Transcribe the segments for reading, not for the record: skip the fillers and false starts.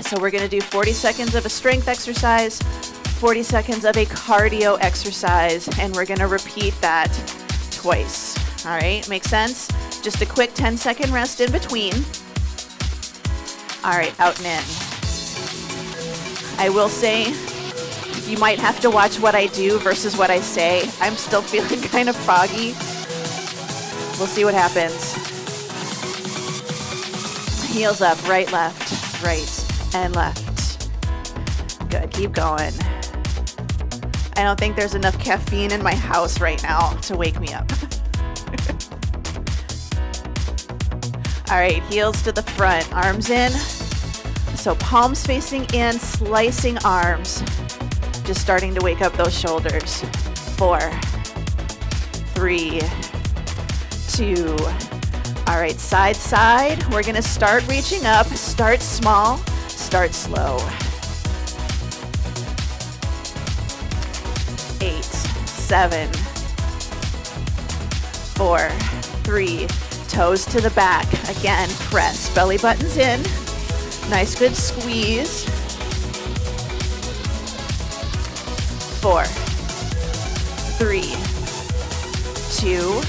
So we're gonna do 40 seconds of a strength exercise, 40 seconds of a cardio exercise, and we're gonna repeat that twice. All right, makes sense? Just a quick 10-second rest in between. All right, out and in. I will say, you might have to watch what I do versus what I say. I'm still feeling kind of froggy. We'll see what happens. Heels up, right, left, right, and left. Good, keep going. I don't think there's enough caffeine in my house right now to wake me up. All right, heels to the front, arms in. So palms facing in, slicing arms. Just starting to wake up those shoulders. 4, 3, 2. All right, side, side. We're gonna start reaching up. Start small, start slow. 8, 7, 4, 3. Toes to the back. Again, press. Belly buttons in. Nice, good squeeze. 4, 3, 2.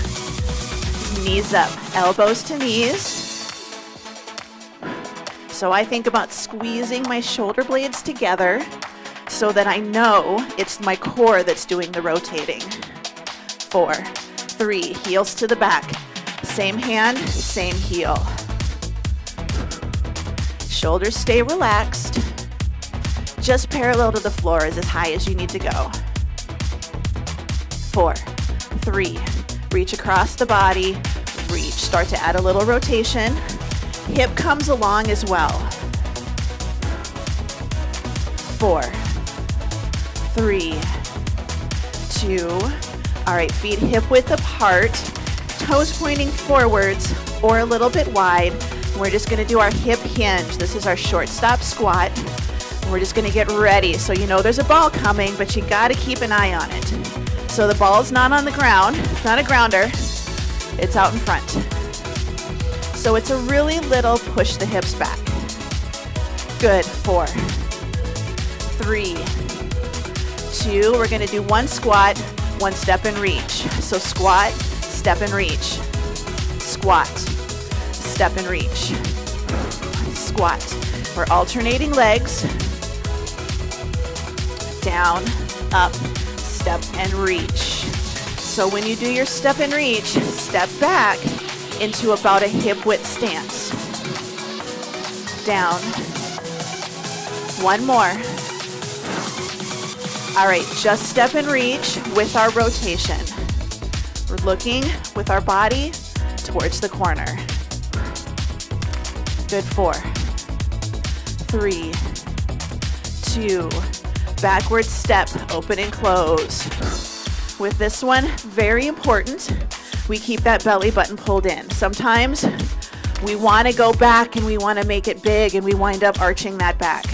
Knees up. Elbows to knees. So I think about squeezing my shoulder blades together so that I know it's my core that's doing the rotating. 4, 3. Heels to the back. Same hand, same heel. Shoulders stay relaxed. Just parallel to the floor is as high as you need to go. 4, 3. Reach across the body. Reach. Start to add a little rotation. Hip comes along as well. 4, 3, 2. All right, feet hip width apart. Toes pointing forwards or a little bit wide. We're just gonna do our hip hinge. This is our short stop squat. We're just gonna get ready. So you know there's a ball coming, but you gotta keep an eye on it. So the ball's not on the ground, it's not a grounder, it's out in front. So it's a really little push the hips back. Good, 4, 3, 2. We're gonna do one squat, one step and reach. So squat, step and reach. Squat, step and reach. Squat. We're alternating legs. Down, up, step and reach. So when you do your step and reach, step back into about a hip width stance. Down. One more. All right, just step and reach with our rotation. We're looking with our body towards the corner. Good, 4, 3, 2, backward step, open and close. With this one, very important, we keep that belly button pulled in. Sometimes we want to go back and we want to make it big and we wind up arching that back.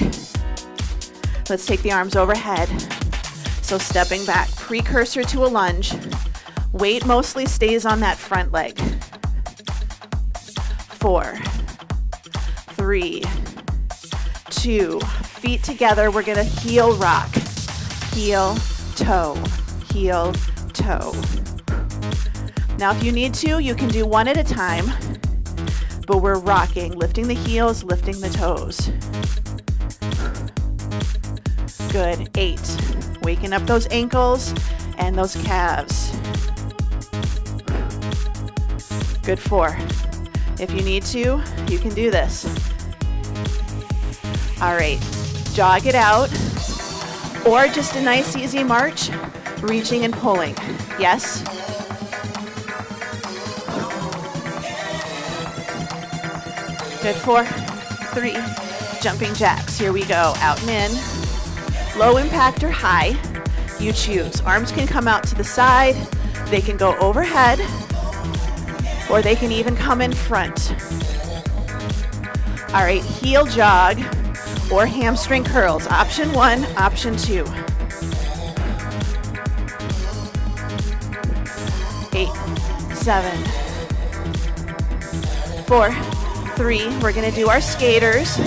Let's take the arms overhead. So stepping back, precursor to a lunge. Weight mostly stays on that front leg. 4, 3, 2, feet together. We're gonna heel rock. Heel, toe, heel, toe. Now if you need to, you can do one at a time, but we're rocking, lifting the heels, lifting the toes. Good, 8. Waking up those ankles and those calves. Good, 4. If you need to, you can do this. All right, jog it out, or just a nice easy march, reaching and pulling. Yes? Good, 4, 3, jumping jacks. Here we go, out and in. Low impact or high, you choose. Arms can come out to the side, they can go overhead, or they can even come in front. All right, heel jog or hamstring curls. Option 1, option 2. 8, 7, 4, 3. We're gonna do our skaters.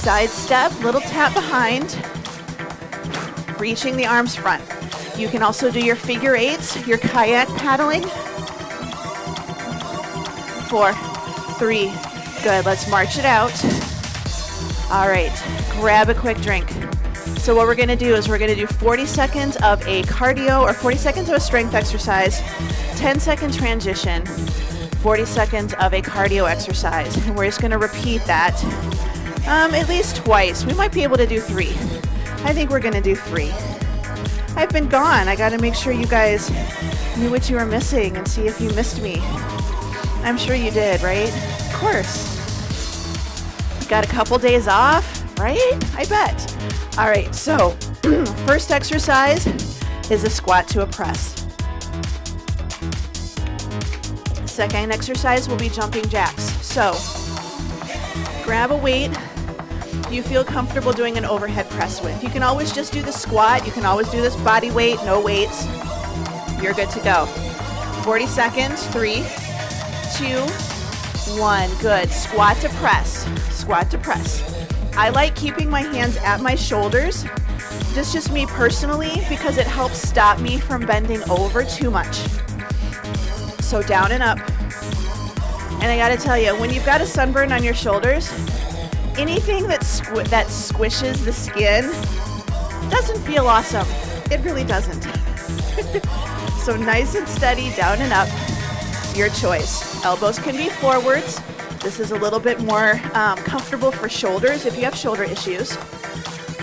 Side step, little tap behind, reaching the arms front. You can also do your figure eights, your kayak paddling. 4, 3, good. Let's march it out. All right, grab a quick drink. So what we're gonna do is we're gonna do 40 seconds of a cardio or 40 seconds of a strength exercise, 10-second transition, 40 seconds of a cardio exercise. And we're just gonna repeat that at least twice. We might be able to do 3. I think we're gonna do 3. I've been gone. I gotta make sure you guys knew what you were missing and see if you missed me. I'm sure you did, right? Of course. Got a couple days off, right? I bet. All right, so first exercise is a squat to a press. Second exercise will be jumping jacks. So grab a weight you feel comfortable doing an overhead press with. You can always just do the squat. You can always do this body weight, no weights. You're good to go. 40 seconds, 3, 2, 1, good. Squat to press, squat to press. I like keeping my hands at my shoulders. This is just me personally because it helps stop me from bending over too much. So down and up. And I gotta tell you, when you've got a sunburn on your shoulders, anything that squishes the skin doesn't feel awesome. It really doesn't. So nice and steady, down and up, your choice. Elbows can be forwards. This is a little bit more comfortable for shoulders if you have shoulder issues.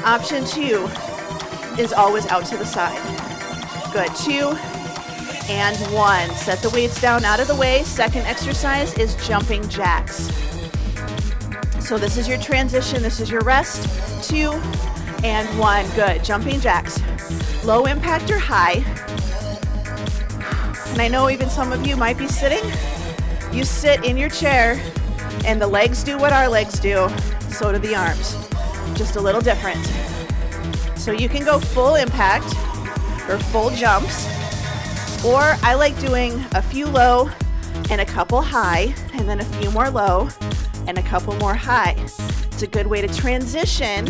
Option 2 is always out to the side. Good, 2 and 1. Set the weights down out of the way. Second exercise is jumping jacks. So this is your transition, this is your rest. 2 and 1, good. Jumping jacks. Low impact or high. And I know even some of you might be sitting. You sit in your chair and the legs do what our legs do, so do the arms. Just a little different. So you can go full impact or full jumps, or I like doing a few low and a couple high, and then a few more low and a couple more high. It's a good way to transition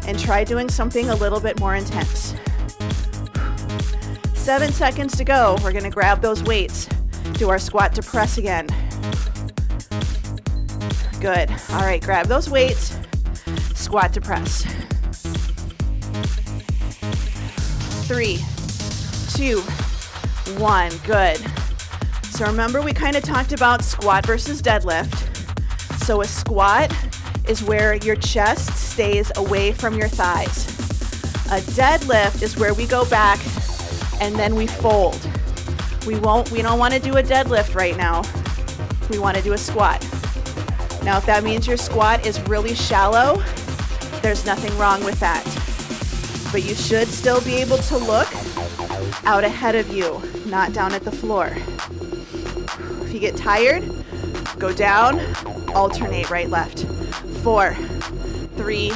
and try doing something a little bit more intense. 7 seconds to go. We're gonna grab those weights. Do our squat to press again. Good. All right, grab those weights. Squat to press. 3, 2, 1. Good. So remember, we kind of talked about squat versus deadlift. So a squat is where your chest stays away from your thighs. A deadlift is where we go back and then we fold. We don't want to do a deadlift right now. We want to do a squat. Now, if that means your squat is really shallow, there's nothing wrong with that. But you should still be able to look out ahead of you, not down at the floor. If you get tired, go down, alternate right, left. 4, 3,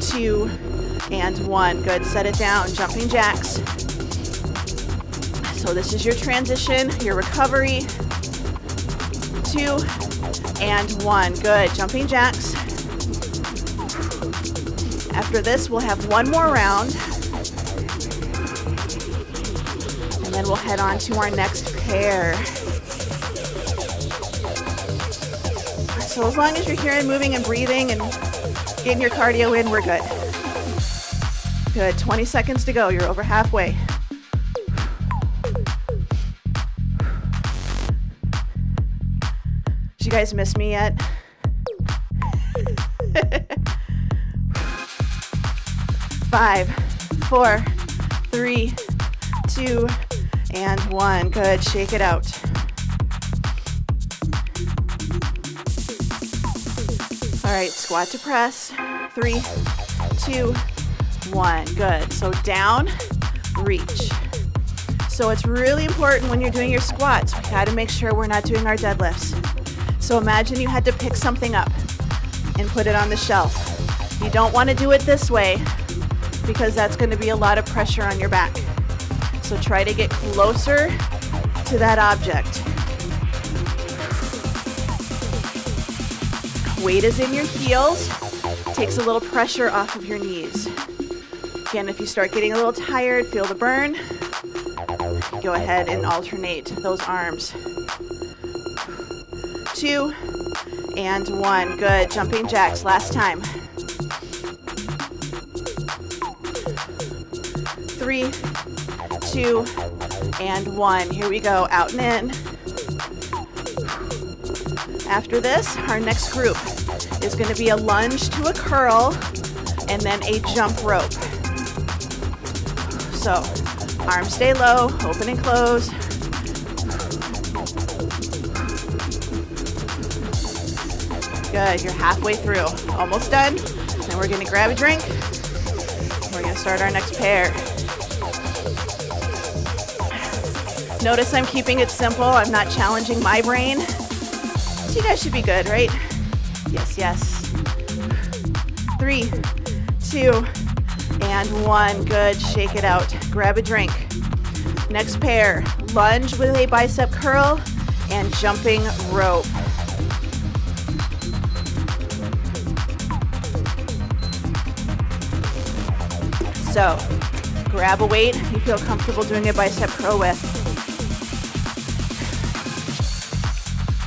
2, and 1. Good, set it down, jumping jacks. So this is your transition, your recovery. 2 and 1, good, jumping jacks. After this, we'll have one more round. And then we'll head on to our next pair. So as long as you're here and moving and breathing and getting your cardio in, we're good. Good, 20 seconds to go. You're over halfway. Did you guys miss me yet? 5, 4, 3, 2, and 1. Good, shake it out. All right, squat to press. 3, 2, 1. Good. So down, reach. So it's really important when you're doing your squats, we gotta make sure we're not doing our deadlifts. So imagine you had to pick something up and put it on the shelf. You don't want to do it this way because that's going to be a lot of pressure on your back. So try to get closer to that object. Weight is in your heels. Takes a little pressure off of your knees. Again, if you start getting a little tired, feel the burn, go ahead and alternate those arms. 2 and 1. Good. Jumping jacks. Last time. 3, 2, and 1. Here we go. Out and in. After this, our next group is going to be a lunge to a curl and then a jump rope. So, arms stay low, open and close. Good, you're halfway through. Almost done. Then we're going to grab a drink. We're going to start our next pair. Notice I'm keeping it simple. I'm not challenging my brain. So you guys should be good, right? Yes, yes. 3, 2, and 1. Good. Shake it out. Grab a drink. Next pair. Lunge with a bicep curl and jumping rope. So, grab a weight you feel comfortable doing a bicep curl with.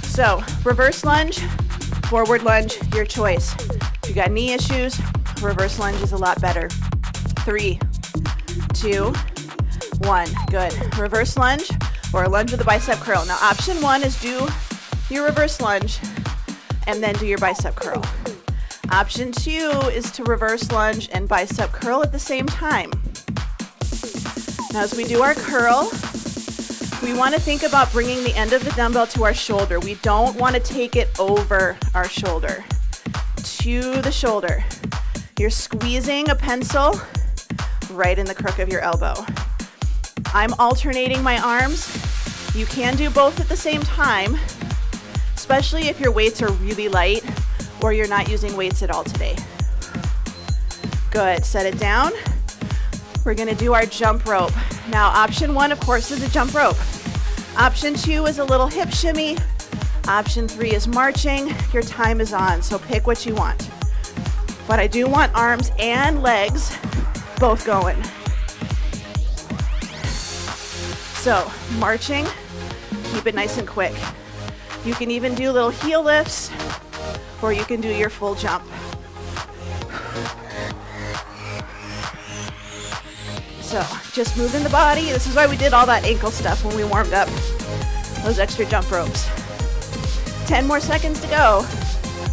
So, reverse lunge, forward lunge, your choice. If you got knee issues, reverse lunge is a lot better. 3, 2, 1. Good. Reverse lunge or a lunge with a bicep curl. Now, option 1 is do your reverse lunge and then do your bicep curl. Option 2 is to reverse lunge and bicep curl at the same time. Now, as we do our curl, we want to think about bringing the end of the dumbbell to our shoulder. We don't want to take it over our shoulder. To the shoulder. You're squeezing a pencil right in the crook of your elbow. I'm alternating my arms. You can do both at the same time, especially if your weights are really light or you're not using weights at all today. Good, set it down. We're gonna do our jump rope. Now, option 1, of course, is a jump rope. Option 2 is a little hip shimmy. Option 3 is marching. Your time is on, so pick what you want. But I do want arms and legs both going. So, marching, keep it nice and quick. You can even do little heel lifts, or you can do your full jump. So, just moving the body. This is why we did all that ankle stuff when we warmed up those extra jump ropes. 10 more seconds to go.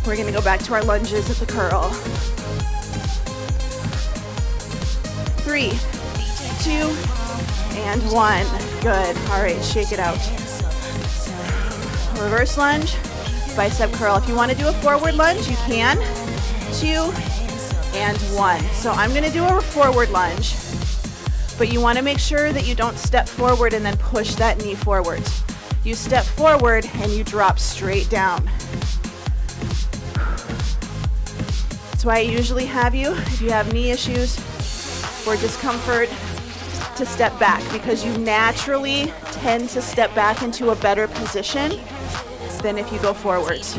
We're gonna go back to our lunges at the curl. 3, 2, and 1. Good. All right, shake it out. Reverse lunge, bicep curl. If you want to do a forward lunge, you can. 2, and 1. So I'm going to do a forward lunge, but you want to make sure that you don't step forward and then push that knee forwards. You step forward and you drop straight down. That's why I usually have you, if you have knee issues or discomfort, to step back, because you naturally tend to step back into a better position than if you go forwards.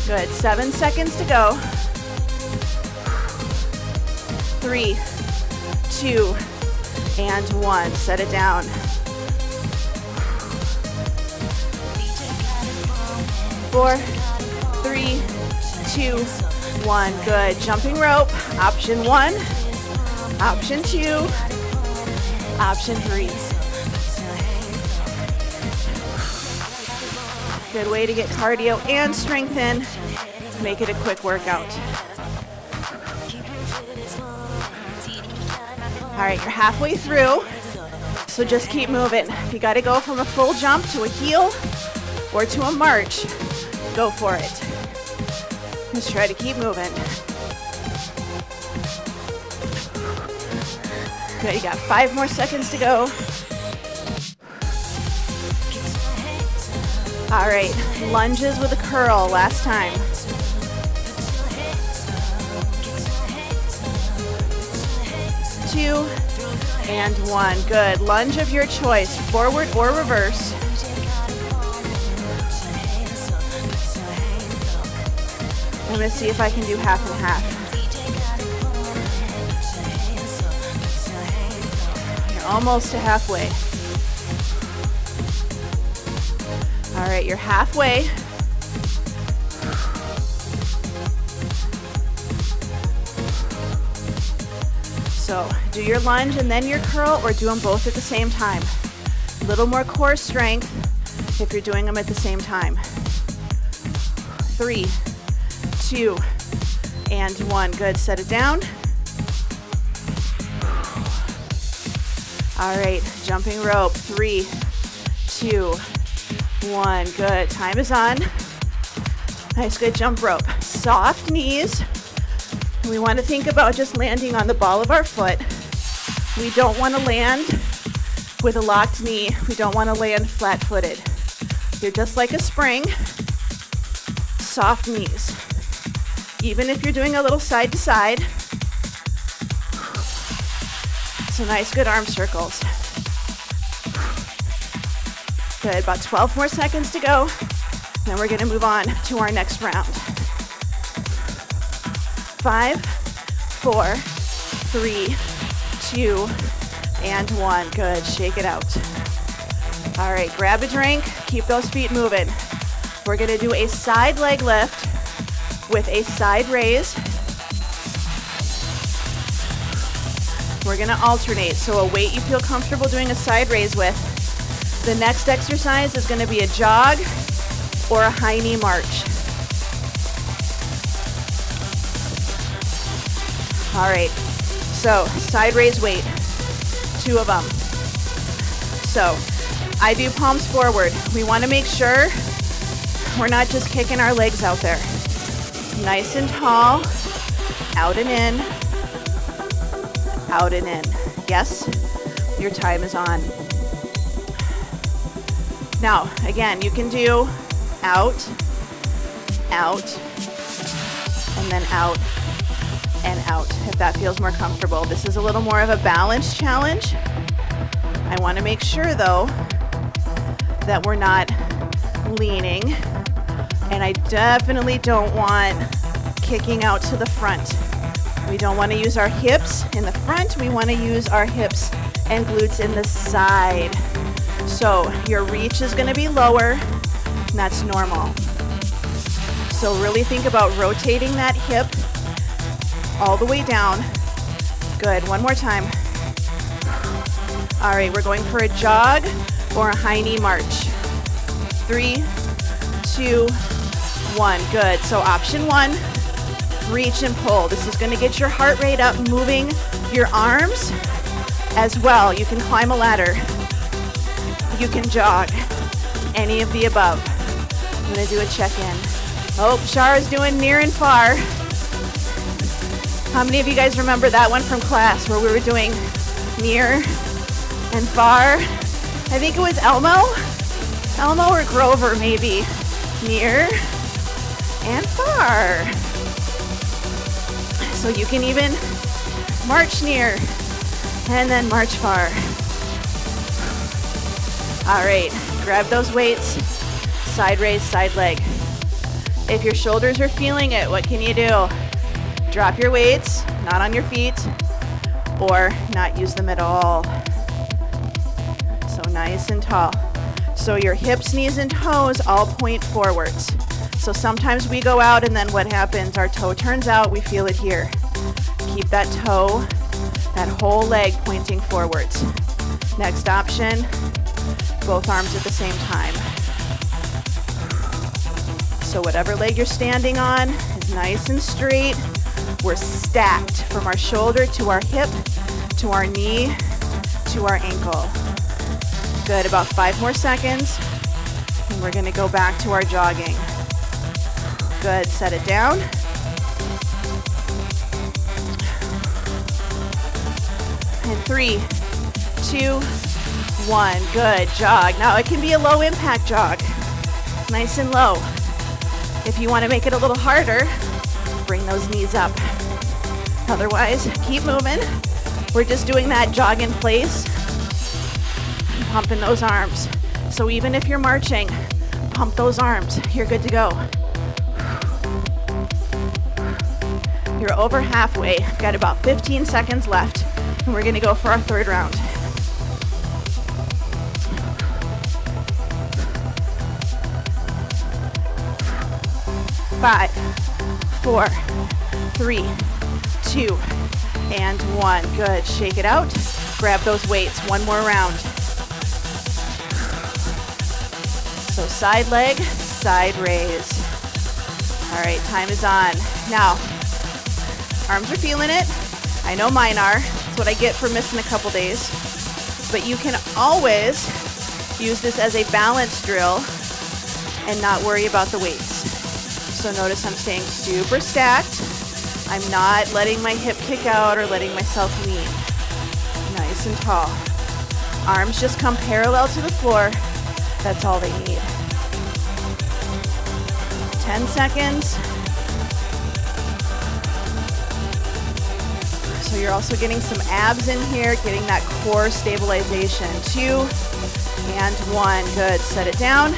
Good, 7 seconds to go. 3, 2, and 1. Set it down. 4, 3, 2, 1. Good. Jumping rope. Option 1. Option 2. Option 3. Good way to get cardio and strength in. Make it a quick workout. All right, you're halfway through, so just keep moving. If you got to go from a full jump to a heel or to a march, go for it. Just try to keep moving. Good, you got 5 more seconds to go. All right, lunges with a curl, last time. 2, and 1. Good. Lunge of your choice, forward or reverse. I'm going to see if I can do half and half. You're almost to halfway. All right, you're halfway. So do your lunge and then your curl, or do them both at the same time. A little more core strength if you're doing them at the same time. 3, 2, and 1. Good, set it down. All right, jumping rope. 3, 2, 1. Good, time is on. Nice, good jump rope. Soft knees. We want to think about just landing on the ball of our foot. We don't want to land with a locked knee. We don't want to land flat-footed. You're just like a spring. Soft knees. Even if you're doing a little side to side. So nice, good arm circles. Good, about 12 more seconds to go. Then we're gonna move on to our next round. 5, 4, 3, 2, and 1. Good, shake it out. All right, grab a drink, keep those feet moving. We're gonna do a side leg lift with a side raise. We're gonna alternate, so a weight you feel comfortable doing a side raise with. The next exercise is gonna be a jog or a high knee march. All right, so side raise weight, 2 of them. So I do palms forward. We wanna make sure we're not just kicking our legs out there. Nice and tall, out and in, out and in. Yes, your time is on. Now, again, you can do out, out, and then out and out, if that feels more comfortable. This is a little more of a balance challenge. I want to make sure, though, that we're not leaning, and I definitely don't want kicking out to the front. We don't want to use our hips in the front. We want to use our hips and glutes in the side. So your reach is going to be lower, and that's normal. So really think about rotating that hip all the way down. Good, one more time. All right, we're going for a jog or a high knee march. 3, 2, 1, good. So option 1, reach and pull. This is gonna get your heart rate up, moving your arms as well. You can climb a ladder. You can jog, any of the above. I'm gonna do a check-in. Oh, Shara's doing near and far. How many of you guys remember that one from class where we were doing near and far? I think it was Elmo or Grover maybe. Near and far. So you can even march near and then march far. All right, grab those weights, side raise, side leg. If your shoulders are feeling it, what can you do? Drop your weights, not on your feet, or not use them at all. So nice and tall. So your hips, knees, and toes all point forwards. So sometimes we go out and then what happens? Our toe turns out, we feel it here. Keep that toe, that whole leg pointing forwards. Next option, both arms at the same time. So whatever leg you're standing on is nice and straight. We're stacked from our shoulder to our hip, to our knee, to our ankle. Good, about 5 more seconds. And we're gonna go back to our jogging. Good, set it down. And 3, 2, 1, good, jog. Now it can be a low impact jog, nice and low. If you wanna make it a little harder, bring those knees up. Otherwise, keep moving. We're just doing that jog in place, pumping those arms. So even if you're marching, pump those arms. You're good to go. You're over halfway. Got about 15 seconds left, and we're gonna go for our third round. Five, 4, 3, 2, and 1. Good. Shake it out. Grab those weights. One more round. So side leg, side raise. All right, time is on. Now, arms are feeling it. I know mine are. That's what I get for missing a couple days. But you can always use this as a balance drill and not worry about the weights. So notice I'm staying super stacked. I'm not letting my hip kick out or letting myself lean. Nice and tall. Arms just come parallel to the floor. That's all they need. 10 seconds. So you're also getting some abs in here, getting that core stabilization. 2 and 1. Good. Set it down.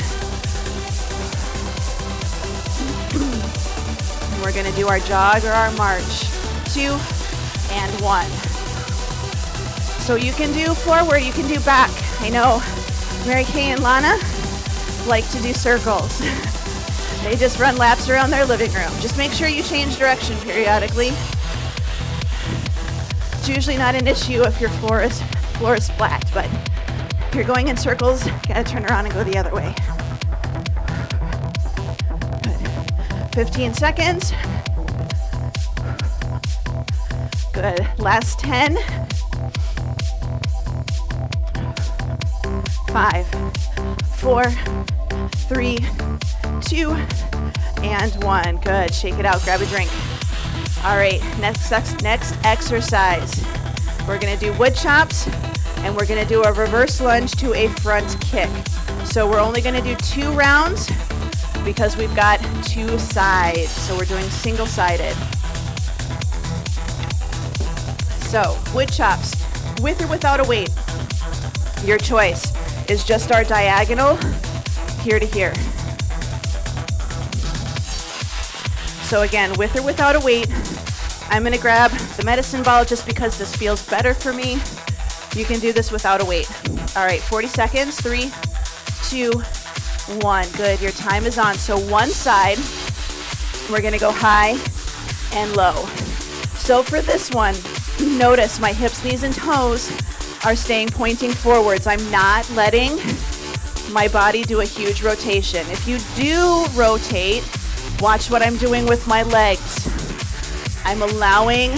We're going to do our jog or our march. 2 and 1. So you can do forward, you can do back. I know Mary Kay and Lana like to do circles. They just run laps around their living room. Just make sure you change direction periodically. It's usually not an issue if your floor is flat, but if you're going in circles, you gotta turn around and go the other way. 15 seconds. Good. Last 10. 5, 4, 3, 2, and 1. Good. Shake it out. Grab a drink. All right. Next exercise. We're going to do wood chops, and we're going to do a reverse lunge to a front kick. So we're only going to do 2 rounds because we've got 2 sides. So we're doing single-sided. So wood chops, with or without a weight. Your choice is just our diagonal here to here. So again, with or without a weight, I'm gonna grab the medicine ball just because this feels better for me. You can do this without a weight. All right, 40 seconds, 3, 2, 1. Good, your time is on. So one side, we're gonna go high and low. So for this one, notice my hips, knees, and toes are staying pointing forwards. I'm not letting my body do a huge rotation. If you do rotate, watch what I'm doing with my legs. I'm allowing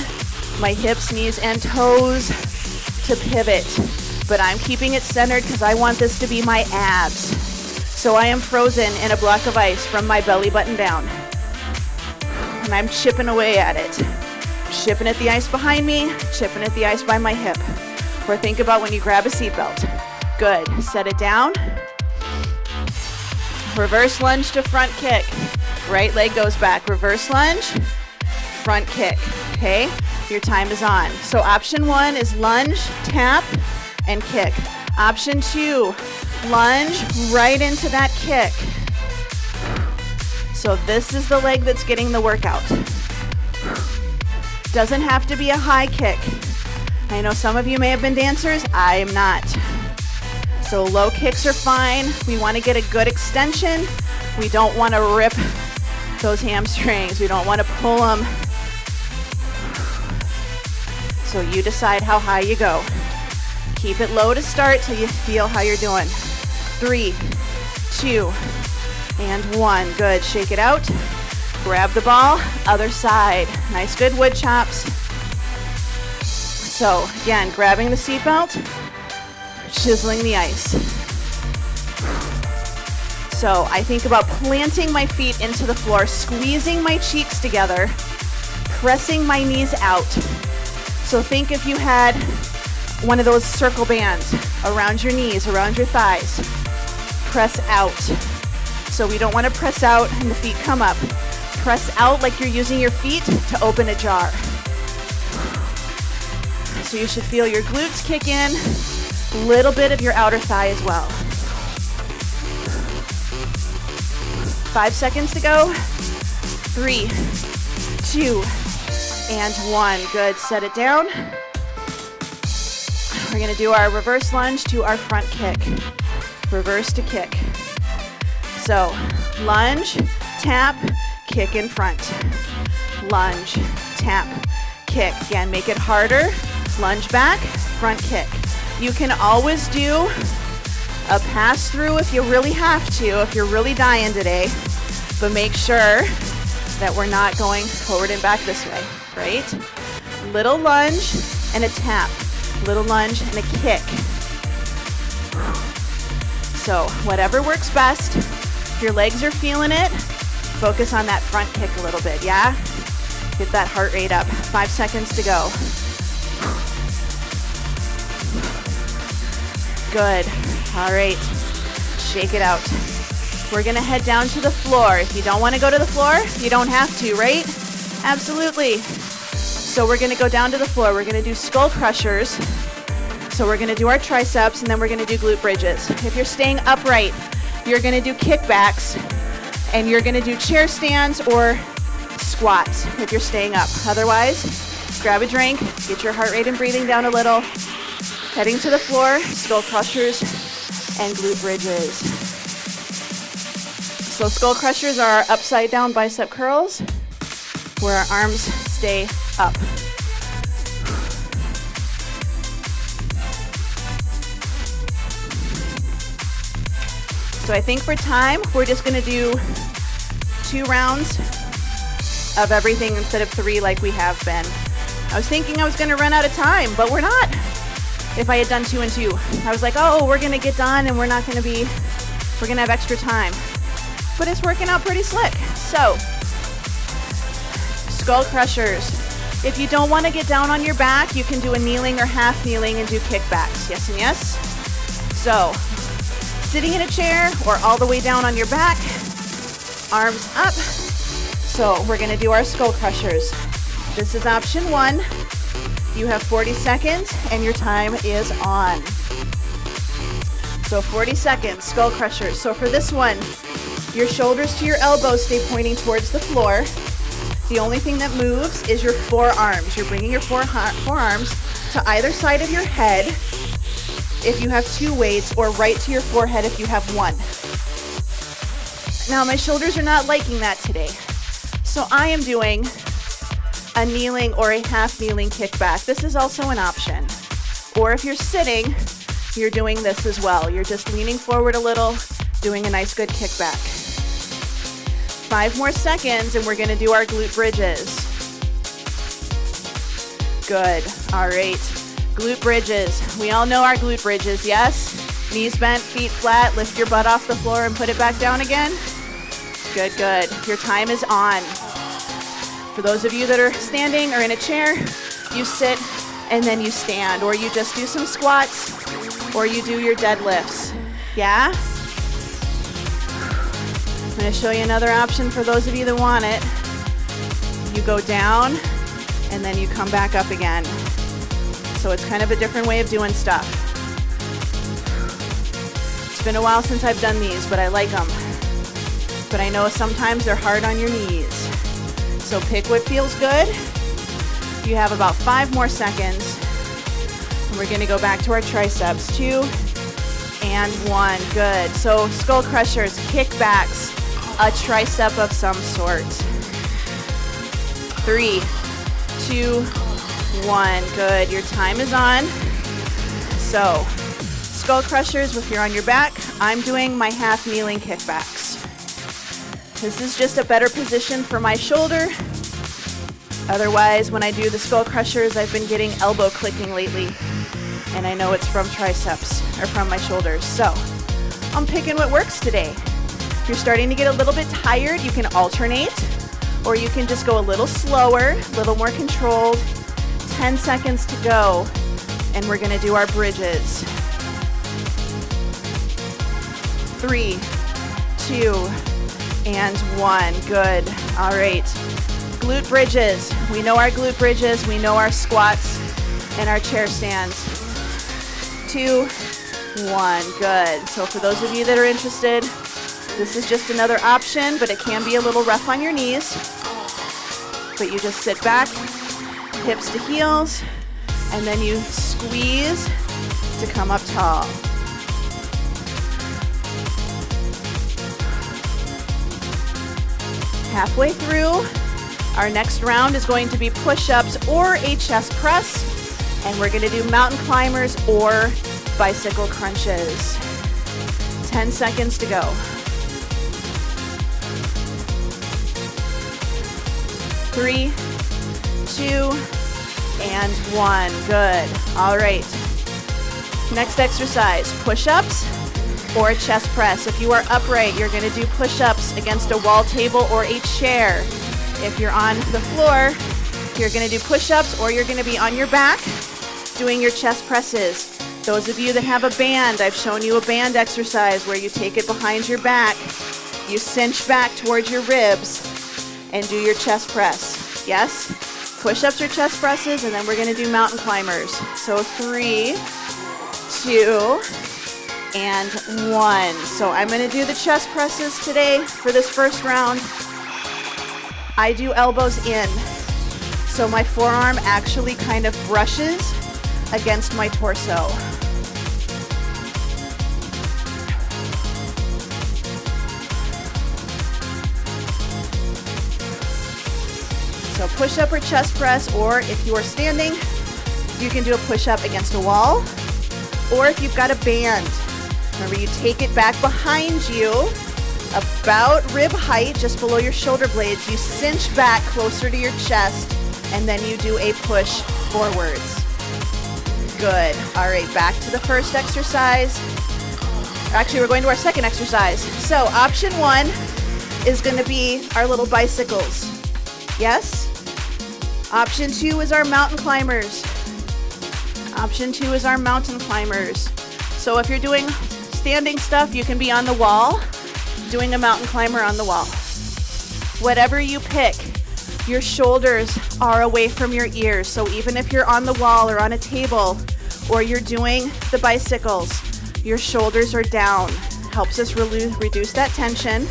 my hips, knees, and toes to pivot, but I'm keeping it centered because I want this to be my abs. So I am frozen in a block of ice from my belly button down, and I'm chipping away at it. Chipping at the ice behind me, chipping at the ice by my hip. Or think about when you grab a seatbelt. Good. Set it down. Reverse lunge to front kick. Right leg goes back. Reverse lunge, front kick. Okay? Your time is on. So option 1 is lunge, tap, and kick. Option 2, lunge right into that kick. So this is the leg that's getting the workout. Doesn't have to be a high kick. I know some of you may have been dancers. I am not. So low kicks are fine. We want to get a good extension. We don't want to rip those hamstrings. We don't want to pull them. So you decide how high you go. Keep it low to start till you feel how you're doing. 3, 2, and 1. Good. Shake it out. Grab the ball. Other side. Nice, good wood chops. So again, grabbing the seatbelt, chiseling the ice. So I think about planting my feet into the floor, squeezing my cheeks together, pressing my knees out. So think if you had one of those circle bands around your knees, around your thighs. Press out. So we don't want to press out and the feet come up. Press out like you're using your feet to open a jar. So you should feel your glutes kick in, a little bit of your outer thigh as well. 5 seconds to go. 3, 2, and 1. Good, set it down. We're gonna do our reverse lunge to our front kick. Reverse to kick. So, lunge, tap, kick in front. Lunge, tap, kick. Again, make it harder. Lunge back, front kick. You can always do a pass through if you really have to, if you're really dying today, but make sure that we're not going forward and back this way, right? Little lunge and a tap, little lunge and a kick. So whatever works best, if your legs are feeling it, focus on that front kick a little bit, yeah? Get that heart rate up. 5 seconds to go. Good. All right. Shake it out. We're going to head down to the floor. If you don't want to go to the floor, you don't have to, right? Absolutely. So we're going to go down to the floor. We're going to do skull crushers. So we're going to do our triceps, and then we're going to do glute bridges. If you're staying upright, you're going to do kickbacks, and you're going to do chair stands or squats if you're staying up. Otherwise, grab a drink, get your heart rate and breathing down a little. Heading to the floor, skull crushers and glute bridges. So skull crushers are upside down bicep curls where our arms stay up. So I think for time, we're just gonna do 2 rounds of everything instead of 3 like we have been. I was thinking I was gonna run out of time, but we're not. If I had done 2 and 2, I was like, oh, we're gonna get done and we're gonna have extra time. But it's working out pretty slick. So, skull crushers. If you don't wanna get down on your back, you can do a kneeling or half kneeling and do kickbacks. Yes and yes. So, sitting in a chair or all the way down on your back, arms up. So we're gonna do our skull crushers. This is option 1. You have 40 seconds and your time is on. So 40 seconds, skull crushers. So for this one, your shoulders to your elbows stay pointing towards the floor. The only thing that moves is your forearms. You're bringing your forearms to either side of your head if you have 2 weights, or right to your forehead if you have 1. Now my shoulders are not liking that today. So I am doing a kneeling or a half kneeling kickback. This is also an option. Or if you're sitting, you're doing this as well. You're just leaning forward a little, doing a nice good kickback. 5 more seconds and we're gonna do our glute bridges. Good, all right. Glute bridges. We all know our glute bridges, yes? Knees bent, feet flat, lift your butt off the floor and put it back down again. Good, good. Your time is on. For those of you that are standing or in a chair, you sit and then you stand, or you just do some squats, or you do your deadlifts. Yeah? I'm gonna show you another option for those of you that want it. You go down and then you come back up again. So it's kind of a different way of doing stuff. It's been a while since I've done these, but I like them. But I know sometimes they're hard on your knees. So pick what feels good. You have about 5 more seconds. And we're gonna go back to our triceps. 2 and 1, good. So skull crushers, kickbacks, a tricep of some sort. 3, 2, 1, good. Your time is on. So skull crushers if you're on your back. I'm doing my half kneeling kickbacks. This is just a better position for my shoulder. Otherwise, when I do the skull crushers, I've been getting elbow clicking lately. And I know it's from triceps, or from my shoulders. So, I'm picking what works today. If you're starting to get a little bit tired, you can alternate. Or you can just go a little slower, a little more controlled. 10 seconds to go. And we're gonna do our bridges. 3, 2, and 1, good. All right, glute bridges. We know our glute bridges, we know our squats. in our chair stands. 2, 1, good. So for those of you that are interested, this is just another option, but it can be a little rough on your knees. But you just sit back, hips to heels, and then you squeeze to come up tall. Halfway through, our next round is going to be push-ups or a chest press, and we're gonna do mountain climbers or bicycle crunches. 10 seconds to go. 3, 2, and 1, good. All right, next exercise, push-ups or a chest press. If you are upright, you're gonna do push-ups against a wall table or a chair. If you're on the floor, you're gonna do push-ups or you're gonna be on your back doing your chest presses. Those of you that have a band, I've shown you a band exercise where you take it behind your back, you cinch back towards your ribs, and do your chest press. Yes? Push-ups or chest presses, and then we're gonna do mountain climbers. So 3, 2, and 1. So I'm gonna do the chest presses today for this first round. I do elbows in. So my forearm actually kind of brushes against my torso. So push-up or chest press, or if you are standing, you can do a push-up against a wall, or if you've got a band, remember you take it back behind you, about rib height, just below your shoulder blades, you cinch back closer to your chest, and then you do a push forwards. Good. All right, back to the first exercise. Actually, we're going to our second exercise. So option 1 is going to be our little bicycles. Yes? Option 2 is our mountain climbers. Option 2 is our mountain climbers. So if you're doing standing stuff, you can be on the wall, doing a mountain climber on the wall. Whatever you pick, your shoulders are away from your ears. So even if you're on the wall or on a table, or you're doing the bicycles, your shoulders are down. Helps us reduce that tension.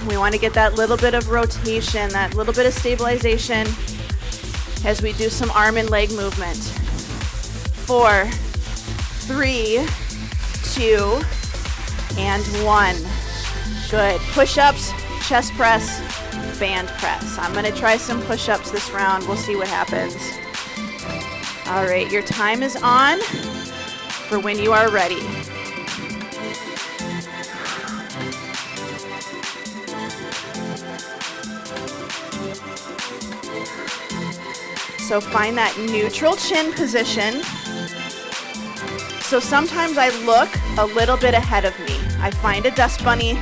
We want to get that little bit of rotation, that little bit of stabilization as we do some arm and leg movement. 4, 3, 2, and 1. Good. Push-ups, chest press, band press. I'm going to try some push-ups this round. We'll see what happens. All right, your time is on for when you are ready. So find that neutral chin position. So sometimes I look a little bit ahead of me. I find a dust bunny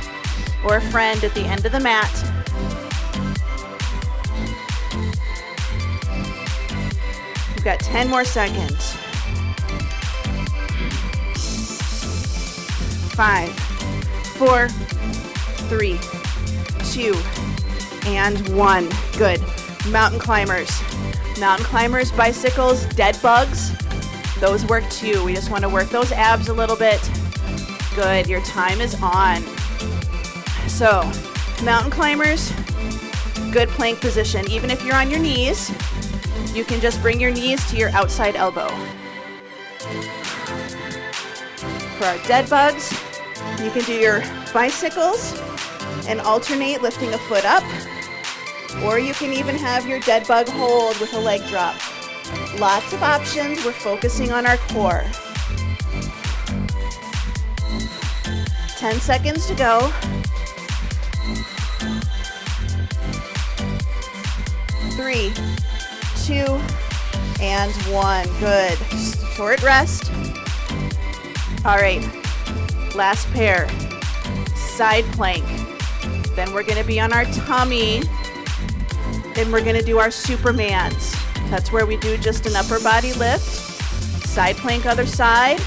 or a friend at the end of the mat. We've got 10 more seconds. 5, 4, 3, 2, and 1. Good. Mountain climbers. Mountain climbers, bicycles, dead bugs. Those work too. We just want to work those abs a little bit. Good. Your time is on. So, mountain climbers, good plank position. Even if you're on your knees, you can just bring your knees to your outside elbow. For our dead bugs, you can do your bicycles and alternate lifting a foot up, or you can even have your dead bug hold with a leg drop. Lots of options. We're focusing on our core. 10 seconds to go. 3, 2, and 1. Good. Short rest. All right. Last pair. Side plank. Then we're going to be on our tummy. Then we're going to do our Supermans. That's where we do just an upper body lift. Side plank other side.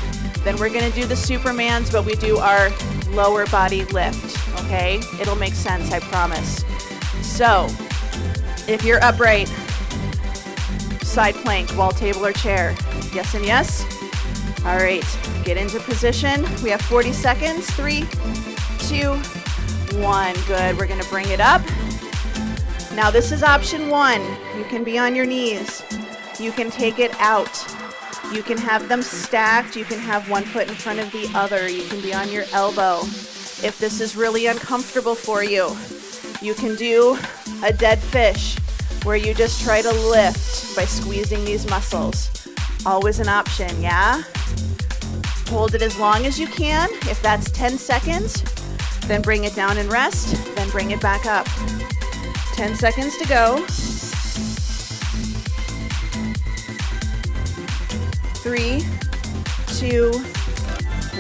Then we're going to do the Supermans, but we do our lower body lift. Okay? It'll make sense, I promise. So, if you're upright, side plank, wall, table, or chair? Yes and yes. All right, get into position. We have 40 seconds. 3, 2, 1. Good. We're gonna bring it up. Now this is option 1. You can be on your knees. You can take it out. You can have them stacked. You can have one foot in front of the other. You can be on your elbow. If this is really uncomfortable for you, you can do a dead fish where you just try to lift by squeezing these muscles. Always an option, yeah? Hold it as long as you can. If that's 10 seconds, then bring it down and rest, then bring it back up. 10 seconds to go. 3, 2,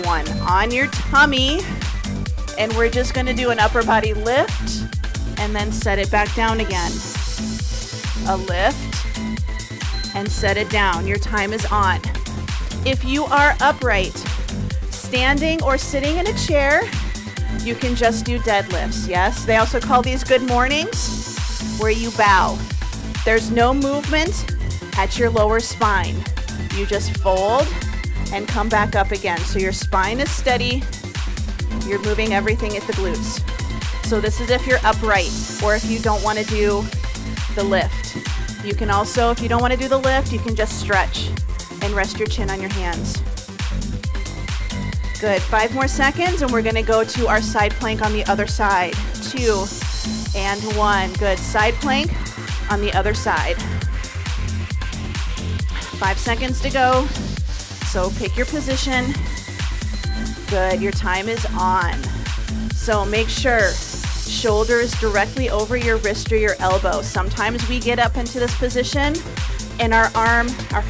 1. On your tummy, and we're just gonna do an upper body lift and then set it back down again. A lift and set it down. Your time is on. If you are upright, standing or sitting in a chair, you can just do deadlifts, yes? They also call these good mornings, where you bow. There's no movement at your lower spine. You just fold and come back up again. So your spine is steady. You're moving everything at the glutes. So this is if you're upright or if you don't want to do the lift. You can also, if you don't want to do the lift, you can just stretch and rest your chin on your hands. Good, 5 more seconds and we're gonna go to our side plank on the other side. 2 and 1, good. Side plank on the other side. 5 seconds to go. So pick your position. Good, your time is on. So make sure shoulders directly over your wrist or your elbow. Sometimes we get up into this position and our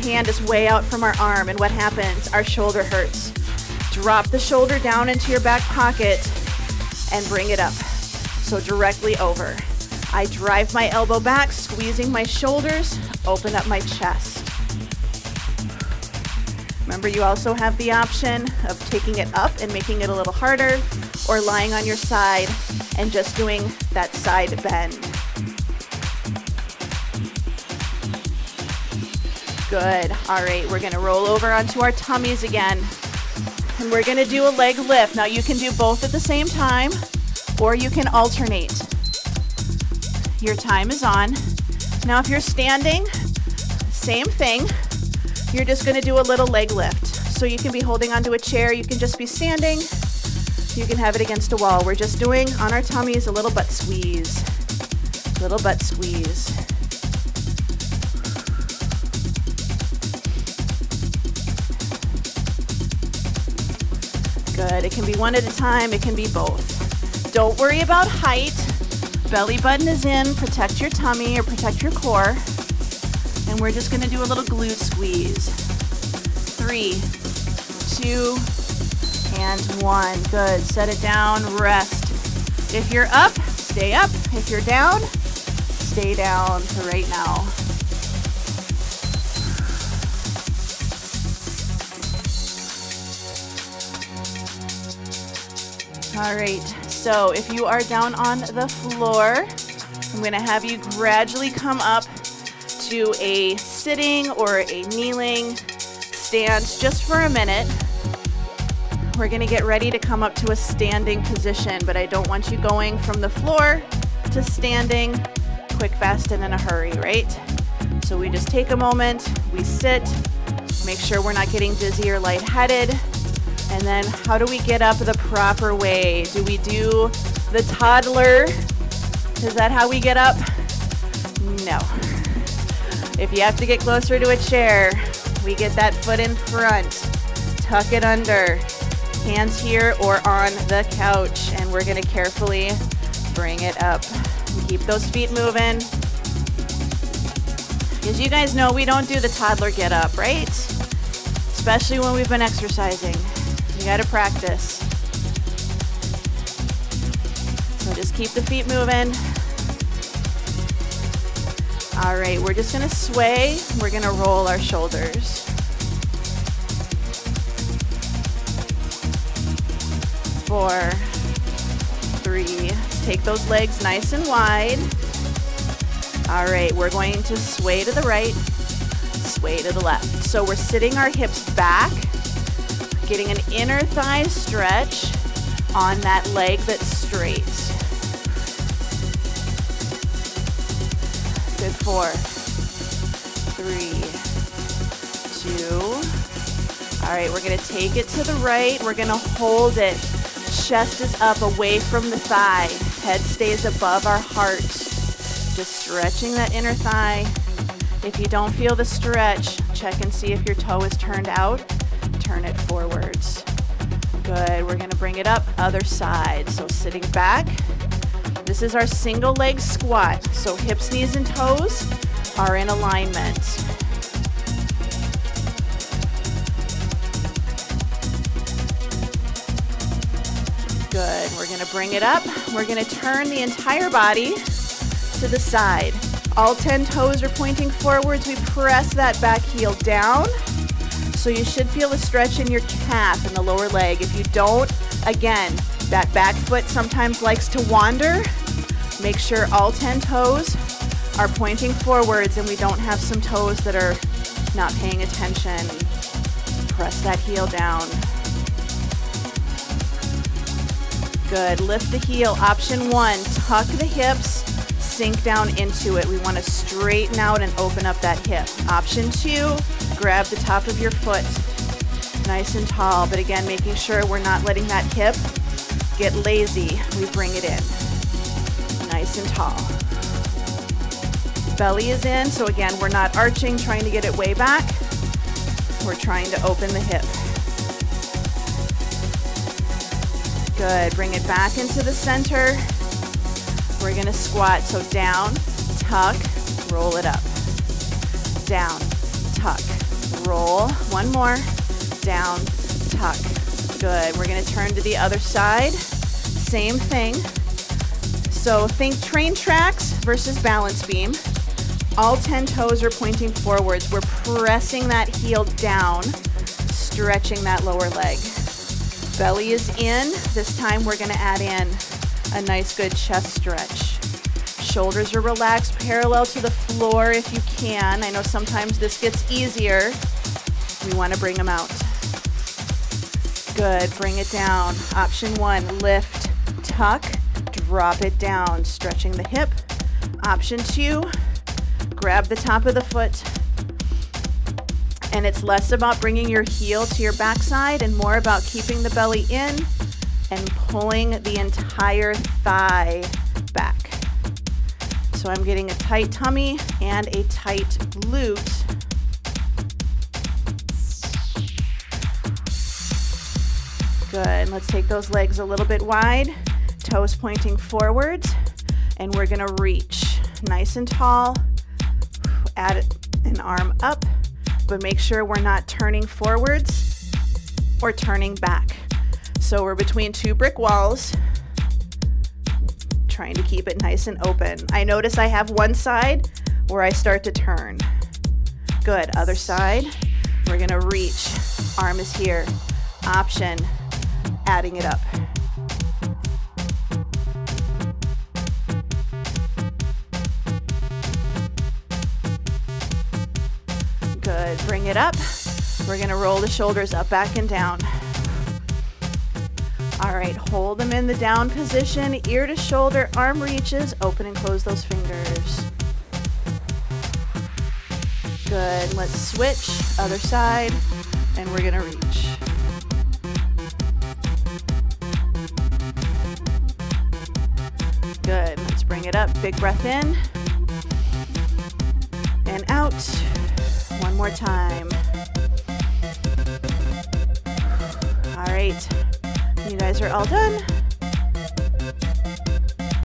hand is way out from our arm, and what happens? Our shoulder hurts. Drop the shoulder down into your back pocket and bring it up. So directly over. I drive my elbow back, squeezing my shoulders, open up my chest. Remember, you also have the option of taking it up and making it a little harder, or lying on your side and just doing that side bend. Good. All right, we're gonna roll over onto our tummies again. And we're gonna do a leg lift. Now you can do both at the same time, or you can alternate. Your time is on. Now if you're standing, same thing. You're just gonna do a little leg lift. So you can be holding onto a chair, you can just be standing, you can have it against a wall. We're just doing, on our tummies, a little butt squeeze. Little butt squeeze. Good, it can be one at a time, it can be both. Don't worry about height. Belly button is in, protect your tummy or protect your core. And we're just gonna do a little glute squeeze. 3, 2, and 1. Good, set it down, rest. If you're up, stay up. If you're down, stay down for right now. All right, so if you are down on the floor, I'm gonna have you gradually come up to a sitting or a kneeling stance just for a minute. We're gonna get ready to come up to a standing position, but I don't want you going from the floor to standing quick, fast, and in a hurry, right? So we just take a moment, we sit, make sure we're not getting dizzy or lightheaded. And then how do we get up the proper way? Do we do the toddler? Is that how we get up? No. If you have to get closer to a chair, we get that foot in front, tuck it under, hands here or on the couch, and we're gonna carefully bring it up. And keep those feet moving. As you guys know, we don't do the toddler get up, right? Especially when we've been exercising. You gotta practice. So just keep the feet moving. All right, we're just gonna sway. We're gonna roll our shoulders. 4, 3, take those legs nice and wide. All right, we're going to sway to the right, sway to the left. So we're sitting our hips back, getting an inner thigh stretch on that leg that's straight. Good, 4, 3, 2. All right, we're gonna take it to the right. We're gonna hold it. Chest is up, away from the thigh. Head stays above our heart. Just stretching that inner thigh. If you don't feel the stretch, check and see if your toe is turned out. Turn it forwards. Good, we're gonna bring it up, other side. So sitting back. This is our single leg squat. So hips, knees, and toes are in alignment. Good, we're gonna bring it up. We're gonna turn the entire body to the side. All 10 toes are pointing forwards. We press that back heel down. So you should feel a stretch in your calf and the lower leg. If you don't, again, that back foot sometimes likes to wander. Make sure all 10 toes are pointing forwards and we don't have some toes that are not paying attention. Press that heel down. Good, lift the heel. Option 1, tuck the hips, sink down into it. We want to straighten out and open up that hip. Option 2, grab the top of your foot, nice and tall, but again, making sure we're not letting that hip get lazy. We bring it in, nice and tall. Belly is in, so again, we're not arching, trying to get it way back. We're trying to open the hip. Good, bring it back into the center. We're gonna squat, so down, tuck, roll it up. Down, tuck, roll. One more, down, tuck. Good, we're gonna turn to the other side. Same thing. So think train tracks versus balance beam. All 10 toes are pointing forwards. We're pressing that heel down, stretching that lower leg. Belly is in. This time we're gonna add in a nice good chest stretch. Shoulders are relaxed, parallel to the floor if you can. I know sometimes this gets easier. We wanna bring them out. Good, bring it down. Option 1, lift, tuck, drop it down, stretching the hip. Option 2, grab the top of the foot. And it's less about bringing your heel to your backside and more about keeping the belly in and pulling the entire thigh back. So I'm getting a tight tummy and a tight glute. Good, let's take those legs a little bit wide, toes pointing forwards, and we're gonna reach nice and tall. Add an arm up, but make sure we're not turning forwards or turning back. So we're between 2 brick walls, trying to keep it nice and open. I notice I have one side where I start to turn. Good, other side. We're gonna reach, arm is here. Option, adding it up. Good, bring it up. We're gonna roll the shoulders up, back, and down. All right, hold them in the down position, ear to shoulder, arm reaches, open and close those fingers. Good, let's switch, other side, and we're gonna reach. Good, let's bring it up, big breath in, and out. One more time. All right, you guys are all done.